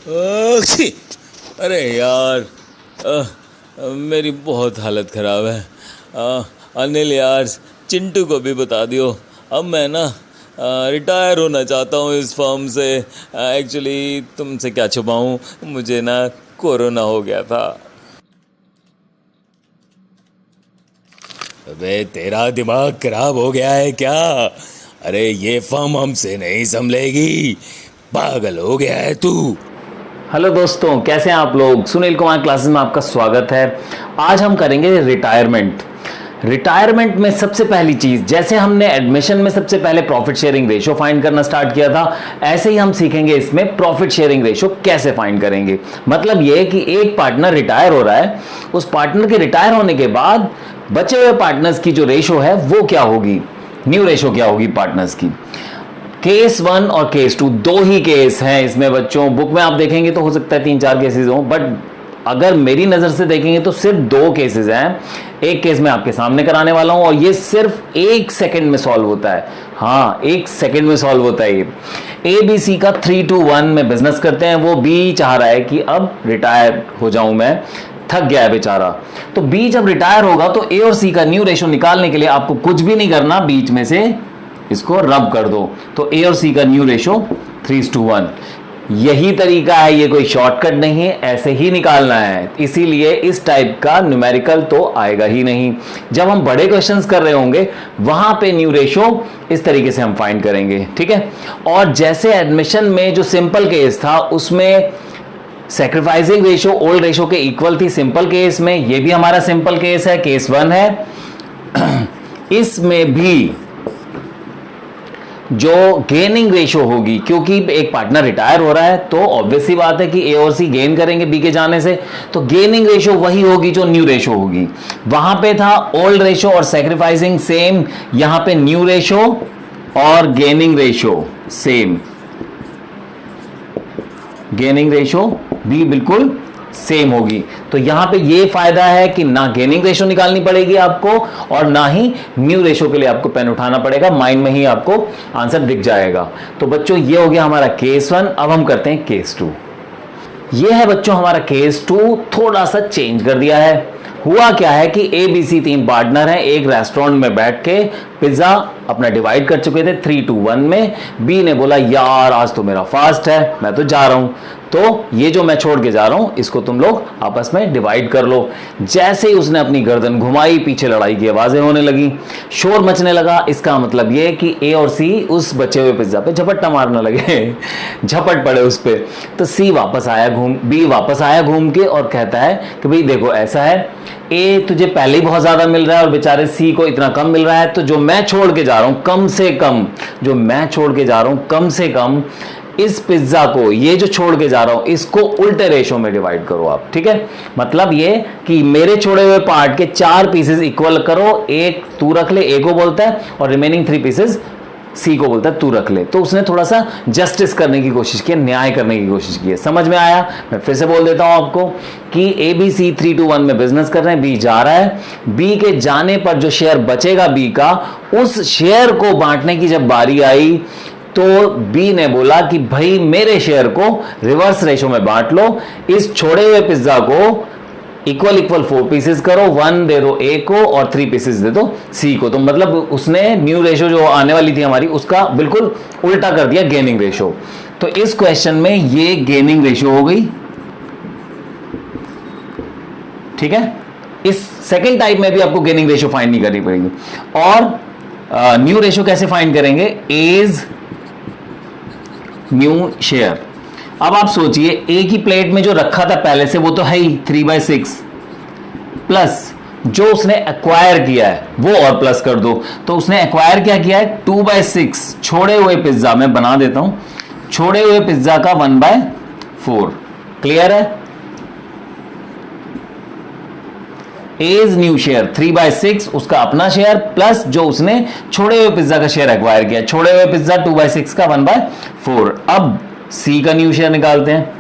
छी! अरे यार, मेरी बहुत हालत ख़राब है। अनिल यार, चिंटू को भी बता दियो। अब मैं ना रिटायर होना चाहता हूँ इस फर्म से। एक्चुअली तुमसे क्या छुपाऊँ, मुझे ना कोरोना हो गया था। अबे तेरा दिमाग खराब हो गया है क्या? अरे ये फर्म हमसे नहीं संभलेगी। पागल हो गया है तू? हेलो दोस्तों, कैसे हैं आप लोग। सुनील कुमार क्लासेस में आपका स्वागत है। आज हम करेंगे रिटायरमेंट में सबसे पहली चीज, जैसे हमने एडमिशन में सबसे पहले प्रॉफिट शेयरिंग रेशो फाइंड करना स्टार्ट किया था, ऐसे ही हम सीखेंगे इसमें प्रॉफिट शेयरिंग रेशो कैसे फाइंड करेंगे। मतलब यह कि एक पार्टनर रिटायर हो रहा है, उस पार्टनर के रिटायर होने के बाद बचे हुए पार्टनर्स की जो रेशो है वो क्या होगी, न्यू रेशो क्या होगी पार्टनर्स की। केस 1 और केस 2 दो ही केस हैं इसमें बच्चों। बुक में आप देखेंगे तो हो सकता है 3-4 केसेस हो, बट अगर मेरी नजर से देखेंगे तो सिर्फ 2 केसेस हैं। एक केस मैं आपके सामने कराने वाला हूं और ये सिर्फ 1 सेकंड में सॉल्व होता है। हाँ, 1 सेकंड में सॉल्व होता है। ये ABC का 3 to 1 में बिजनेस करते हैं। वो बी चाह रहा है कि अब रिटायर हो जाऊं, मैं थक गया है बेचारा। तो बी जब रिटायर होगा तो ए और सी का न्यू रेशो निकालने के लिए आपको कुछ भी नहीं करना, बीच में से इसको रब कर दो। तो ए और सी का न्यू रेशो 3:1। यही तरीका है, ये कोई शॉर्टकट नहीं है, ऐसे ही निकालना है। इसीलिए इस टाइप का न्यूमेरिकल तो आएगा ही नहीं। जब हम बड़े क्वेश्चंस कर रहे होंगे वहां पे न्यू रेशो इस तरीके से हम फाइंड करेंगे, ठीक है। और जैसे एडमिशन में जो सिंपल केस था उसमें सैक्रिफाइसिंग रेशो ओल्ड रेशो के इक्वल थी सिंपल केस में, ये भी हमारा सिंपल केस है, केस 1 है। इसमें भी जो गेनिंग रेशो होगी, क्योंकि एक पार्टनर रिटायर हो रहा है तो ऑब्वियस सी बात है कि ए और सी गेन करेंगे बी के जाने से, तो गेनिंग रेशो वही होगी जो न्यू रेशो होगी। वहां पे था ओल्ड रेशो और सैक्रिफाइसिंग सेम, यहां पे न्यू रेशो और gaining ratio same. Gaining ratio भी बिल्कुल सेम होगी। तो यहां पे ये फायदा है कि ना गेनिंग रेशो निकालनी पड़ेगी आपको और ना ही न्यू रेशो के लिए आपको पेन उठाना पड़ेगा, माइंड में ही आपको आंसर दिख जाएगा। तो बच्चों ये हो गया हमारा केस 1। अब हम करते हैं केस 2। ये है बच्चों हमारा केस 2, थोड़ा सा चेंज कर दिया है। हुआ क्या है कि ABC 3 पार्टनर हैं, एक रेस्टोरेंट में बैठ के पिज्जा अपना डिवाइड कर चुके थे 3:1 में। बी ने बोला यार आज तो मेरा फास्ट है, मैं तो जा रहा हूं, तो ये जो मैं छोड़ के जा रहा हूं इसको तुम लोग आपस में डिवाइड कर लो। जैसे ही उसने अपनी गर्दन घुमाई, पीछे लड़ाई की आवाजें होने लगी, शोर मचने लगा। इसका मतलब ये कि ए और सी उस बचे हुए पिज्जा पे झपट्टा मारने लगे। झपट पड़े उस पे। तो बी वापस आया घूम के और कहता है कि भाई देखो ऐसा है, ए तुझे पहले ही बहुत ज्यादा मिल रहा है और बेचारे सी को इतना कम मिल रहा है, तो जो मैं छोड़ के जा रहा हूं कम से कम इस पिज्जा को, ये जो छोड़ के जा रहा हूं इसको उल्टे रेशो में डिवाइड करो आप, ठीक है। मतलब ये कि मेरे छोड़े हुए पार्ट के 4 पीसेस इक्वल करो, एक तू रख ले, ए को बोलता है, और रिमेनिंग 3 पीसेस सी को बोलता है तू रख ले। तो उसने थोड़ा सा जस्टिस करने की कोशिश की, न्याय करने की कोशिश की है। समझ में आया? मैं फिर से बोल देता हूं आपको कि ABC 3:1 में बिजनेस कर रहे हैं, बी जा रहा है, बी के जाने पर जो शेयर बचेगा बी का, उस शेयर को बांटने की जब बारी आई तो बी ने बोला कि भाई मेरे शेयर को रिवर्स रेशो में बांट लो, इस छोड़े हुए पिज्जा को इक्वल 4 पीसेस करो, 1 दे दो ए को और 3 पीसेस दे दो सी को। तो मतलब उसने न्यू रेशो जो आने वाली थी हमारी उसका बिल्कुल उल्टा कर दिया, गेनिंग रेशो। तो इस क्वेश्चन में ये गेनिंग रेशो हो गई, ठीक है। इस सेकेंड टाइप में भी आपको गेनिंग रेशो फाइंड नहीं करनी पड़ेगी। और न्यू रेशो कैसे फाइंड करेंगे? As new share. अब आप सोचिए ए की प्लेट में जो रखा था पहले से वो तो है ही 3/6, प्लस जो उसने एक्वायर किया है वो और प्लस कर दो। तो उसने एक्वायर क्या किया है? 2/6 छोड़े हुए पिज्जा, मैं बना देता हूं, छोड़े हुए पिज्जा का 1/4। क्लियर है? एज न्यू शेयर 3/6 उसका अपना शेयर, प्लस जो उसने छोड़े हुए पिज्जा का शेयर एक्वायर किया, छोड़े हुए पिज्जा 2/6 का 1/4। अब सी का न्यू शेयर निकालते हैं।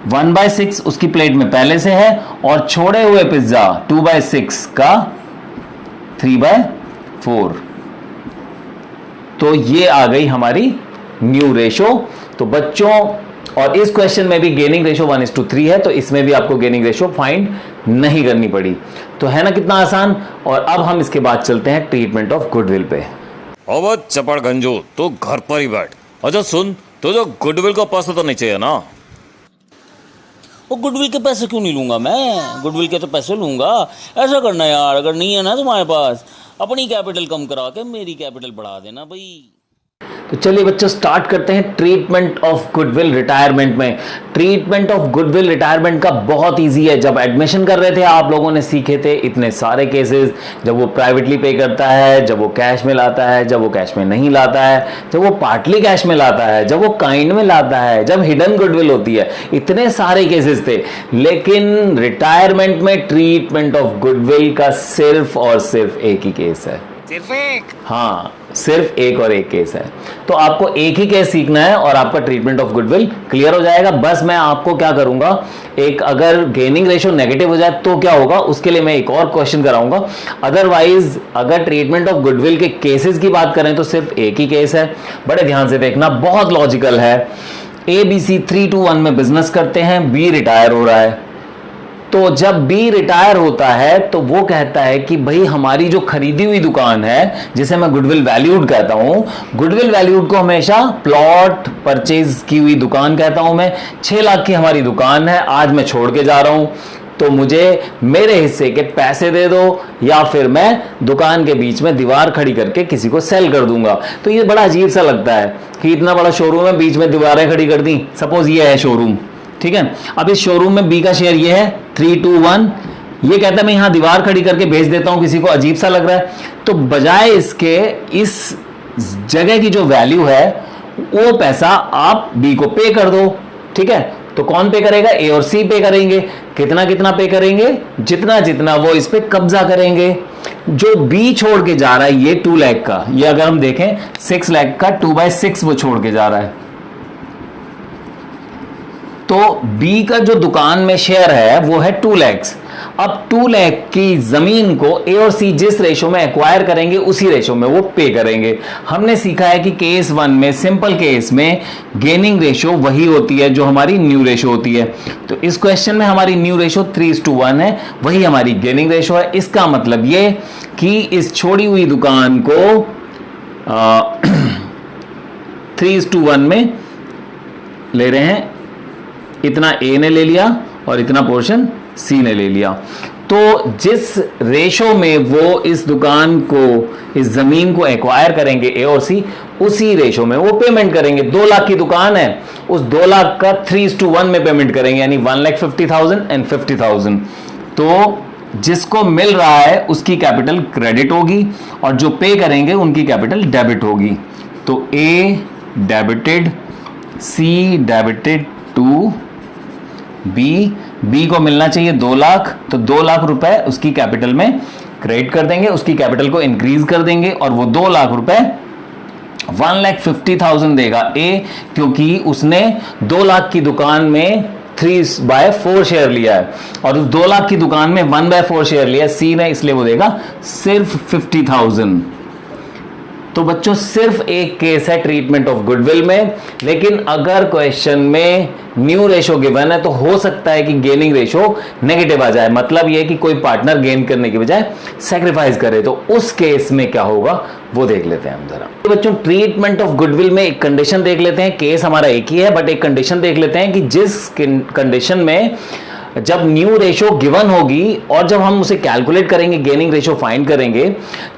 1/6 उसकी प्लेट में पहले से है और छोड़े हुए पिज्जा 2/6 का 3/4। तो ये आ गई हमारी न्यू रेशो। तो बच्चों और इस क्वेश्चन में भी गेनिंग रेशो 1:3 है, तो इसमें भी आपको गेनिंग रेशो फाइंड नहीं करनी पड़ी। तो है ना कितना आसान। और अब हम इसके बाद चलते हैं ट्रीटमेंट ऑफ गुडविल पे। अब चपड़ गंजू तो घर पर ही बैठ। अच्छा सुन, तो जो गुडविल का पैसा तो नहीं चाहिए ना? वो गुडविल के पैसे क्यों नहीं लूंगा मैं? गुडविल के तो पैसे लूंगा। ऐसा करना यार, अगर नहीं है ना तुम्हारे पास, अपनी कैपिटल कम करा के मेरी कैपिटल बढ़ा देना भाई। तो चलिए बच्चों स्टार्ट करते हैं ट्रीटमेंट ऑफ गुडविल रिटायरमेंट में। ट्रीटमेंट ऑफ गुडविल रिटायरमेंट का बहुत इजी है। जब एडमिशन कर रहे थे आप लोगों ने सीखे थे इतने सारे केसेस, जब वो प्राइवेटली पे करता है, जब वो कैश में लाता है, जब वो कैश में नहीं लाता है, जब वो पार्टली कैश में लाता है, जब वो काइंड में लाता है, जब हिडन गुडविल होती है, इतने सारे केसेस थे। लेकिन रिटायरमेंट में ट्रीटमेंट ऑफ गुडविल का सिर्फ और सिर्फ एक ही केस है। सिर्फ एक? हाँ, सिर्फ एक और एक केस है। तो आपको एक ही केस सीखना है और आपका ट्रीटमेंट ऑफ गुडविल क्लियर हो जाएगा। बस मैं आपको क्या करूंगा, एक अगर गेनिंग रेशो नेगेटिव हो जाए तो क्या होगा, उसके लिए मैं एक और क्वेश्चन कराऊंगा। अदरवाइज अगर ट्रीटमेंट ऑफ गुडविल के केसेस की बात करें तो सिर्फ एक ही केस है। बड़े ध्यान से देखना, बहुत लॉजिकल है। ABC 3 to 1 में बिजनेस करते हैं, B रिटायर हो रहा है। तो जब बी रिटायर होता है तो वो कहता है कि भाई हमारी जो खरीदी हुई दुकान है, जिसे मैं गुडविल वैल्यूड कहता हूं, गुडविल वैल्यूड को हमेशा प्लॉट परचेज की हुई दुकान कहता हूं मैं। 6 लाख की हमारी दुकान है, आज मैं छोड़ के जा रहा हूं, तो मुझे मेरे हिस्से के पैसे दे दो या फिर मैं दुकान के बीच में दीवार खड़ी करके किसी को सेल कर दूंगा। तो ये बड़ा अजीब सा लगता है कि इतना बड़ा शोरूम है, बीच में दीवारें खड़ी कर दी। सपोज ये है शोरूम, ठीक है। अब इस शोरूम में बी का शेयर ये है 3 to 1। ये कहता है मैं यहां दीवार खड़ी करके बेच देता हूं किसी को, अजीब सा लग रहा है। तो बजाय इसके इस जगह की जो वैल्यू है वो पैसा आप बी को पे कर दो, ठीक है। तो कौन पे करेगा? ए और सी पे करेंगे। कितना कितना पे करेंगे? जितना जितना वो इस पे कब्जा करेंगे। जो बी छोड़ के जा रहा है ये 2 लाख का, ये अगर हम देखें 6 लाख का 2/6 वो छोड़ के जा रहा है। तो बी का जो दुकान में शेयर है वो है 2 लाख। अब 2 लाख की जमीन को ए और सी जिस रेशो में एक्वायर करेंगे उसी रेशो में वो पे करेंगे। हमने सीखा है कि केस 1 में, सिंपल केस में गेनिंग रेशो वही होती है जो हमारी न्यू रेशो होती है। तो इस क्वेश्चन में हमारी न्यू रेशो 3:1 है, वही हमारी गेनिंग रेशो है। इसका मतलब ये कि इस छोड़ी हुई दुकान को 3:1 में ले रहे हैं। इतना ए ने ले लिया और इतना पोर्शन सी ने ले लिया। तो जिस रेशो में वो इस दुकान को, इस जमीन को एक्वायर करेंगे ए और सी, उसी रेशो में वो पेमेंट करेंगे। 2 लाख की दुकान है, उस 2 लाख का 3:1 में पेमेंट करेंगे, यानी 1,50,000 and 50,000। तो जिसको मिल रहा है उसकी कैपिटल क्रेडिट होगी और जो पे करेंगे उनकी कैपिटल डेबिट होगी। तो A debited, C debited to B को मिलना चाहिए 2 लाख, तो 2 लाख रुपए उसकी कैपिटल में क्रेडिट कर देंगे, उसकी कैपिटल को इंक्रीज कर देंगे और वो 2 लाख रुपए 1,50,000 देगा ए, क्योंकि उसने 2 लाख की दुकान में 3/4 शेयर लिया है और उस 2 लाख की दुकान में 1/4 शेयर लिया सी ने, इसलिए वो देगा सिर्फ 50,000। तो बच्चों सिर्फ एक केस है ट्रीटमेंट ऑफ गुडविल में, लेकिन अगर क्वेश्चन में न्यू रेशो गिवन है तो हो सकता है कि गेनिंग रेशो नेगेटिव आ जाए। मतलब यह कि कोई पार्टनर गेन करने की बजाय सैक्रिफाइस करे, तो उस केस में क्या होगा वो देख लेते हैं हम जरा। तो बच्चों ट्रीटमेंट ऑफ गुडविल में एक कंडीशन देख लेते हैं। केस हमारा एक ही है बट एक कंडीशन देख लेते हैं कि जिस कंडीशन में जब न्यू रेशो गिवन होगी और जब हम उसे कैलकुलेट करेंगे, गेनिंग रेशो फाइंड करेंगे,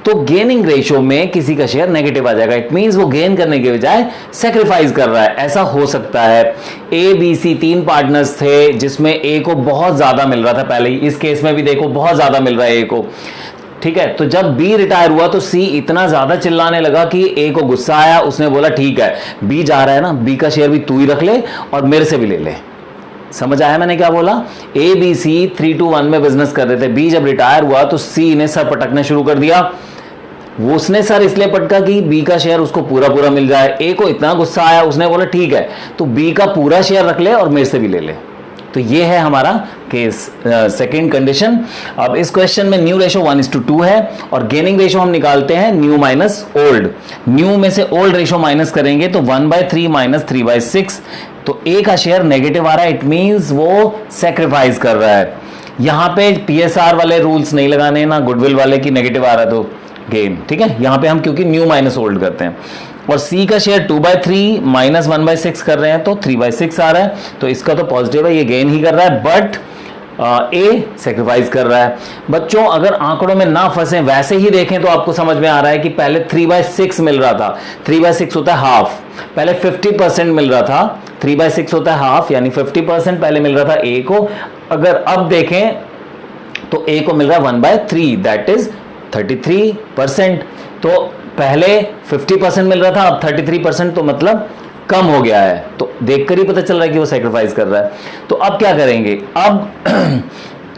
तो गेनिंग रेशो में किसी का शेयर नेगेटिव आ जाएगा। इट मींस वो गेन करने के बजाय सैक्रिफाइस कर रहा है। ऐसा हो सकता है ए बी सी 3 पार्टनर्स थे जिसमें ए को बहुत ज्यादा मिल रहा था पहले ही, इस केस में भी देखो बहुत ज्यादा मिल रहा है ए को, ठीक है। तो जब बी रिटायर हुआ तो सी इतना ज्यादा चिल्लाने लगा कि ए को गुस्सा आया। उसने बोला ठीक है बी जा रहा है ना, बी का शेयर भी तू ही रख ले और मेरे से भी ले ले। समझ आया मैंने क्या बोला? ए बी सी 3 to 1 में बिजनेस कर रहे थे। बी जब रिटायर हुआ तो सी ने सर पटकने शुरू कर दिया। वो उसने सर इसलिए पटका कि बी का शेयर उसको पूरा पूरा मिल जाए। ए को इतना गुस्सा आया, उसने बोला ठीक है तो बी का पूरा शेयर रख ले और मेरे से भी ले ले। तो ये है हमारा केस सेकंड कंडीशन। अब इस क्वेश्चन में न्यू रेशो 1:2 है और गेनिंग रेशो हम निकालते हैं न्यू माइनस ओल्ड। न्यू में से ओल्ड रेशो माइनस करेंगे तो 1/3 - 3/6, तो ए का शेयर नेगेटिव आ रहा है, इट मींस वो सेक्रीफाइस कर रहा है। यहां पे पीएसआर वाले रूल्स नहीं लगाने ना, गुडविल वाले की नेगेटिव आ रहा है तो गेन, ठीक है। यहां पे हम क्योंकि न्यू माइनस होल्ड करते हैं। और सी का शेयर 2/3 माइनस 1/6 कर रहे हैं तो 3/6 आ रहा है, तो इसका तो पॉजिटिव है, ये गेन ही कर रहा है, बट ए सेक्रीफाइस कर रहा है। बच्चों अगर आंकड़ों में ना फंसे, वैसे ही देखें तो आपको समझ में आ रहा है कि पहले 3/6 मिल रहा था, 3/6 होता है हाफ, पहले 50% मिल रहा था, 3/6 होता है हाफ, यानी 50% पहले मिल रहा था ए को। अगर अब देखें तो ए को मिल रहा है 1/3, दैट इज 33%। तो पहले 50% मिल रहा था, अब 33%, तो मतलब कम हो गया है। तो देखकर ही पता चल रहा है कि वो सेक्रीफाइस कर रहा है। तो अब क्या करेंगे, अब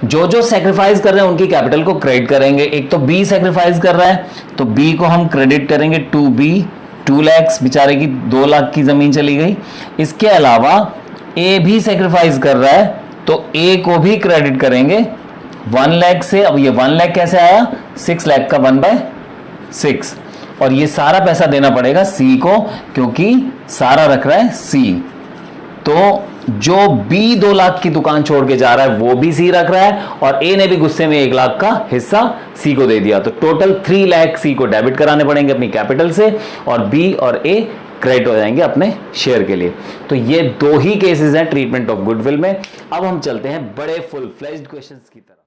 जो जो सेक्रीफाइस कर रहे हैं उनकी कैपिटल को क्रेडिट करेंगे। एक तो बी सेक्रीफाइस कर रहा है तो बी को हम क्रेडिट करेंगे 2B, 2 लाख, बेचारे की 2 लाख की जमीन चली गई। इसके अलावा ए भी सेक्रीफाइस कर रहा है तो ए को भी क्रेडिट करेंगे 1 लाख से। अब ये 1 लाख कैसे आया, 6 लाख का 1/6, और ये सारा पैसा देना पड़ेगा सी को क्योंकि सारा रख रहा है सी। तो जो बी 2 लाख की दुकान छोड़ के जा रहा है वो भी सी रख रहा है, और ए ने भी गुस्से में 1 लाख का हिस्सा सी को दे दिया। तो टोटल 3 लाख सी को डेबिट कराने पड़ेंगे अपनी कैपिटल से, और बी और ए क्रेडिट हो जाएंगे अपने शेयर के लिए। तो ये 2 ही केसेस हैं ट्रीटमेंट ऑफ गुडविल में। अब हम चलते हैं बड़े फुल फ्लेज्ड क्वेश्चंस की तरफ।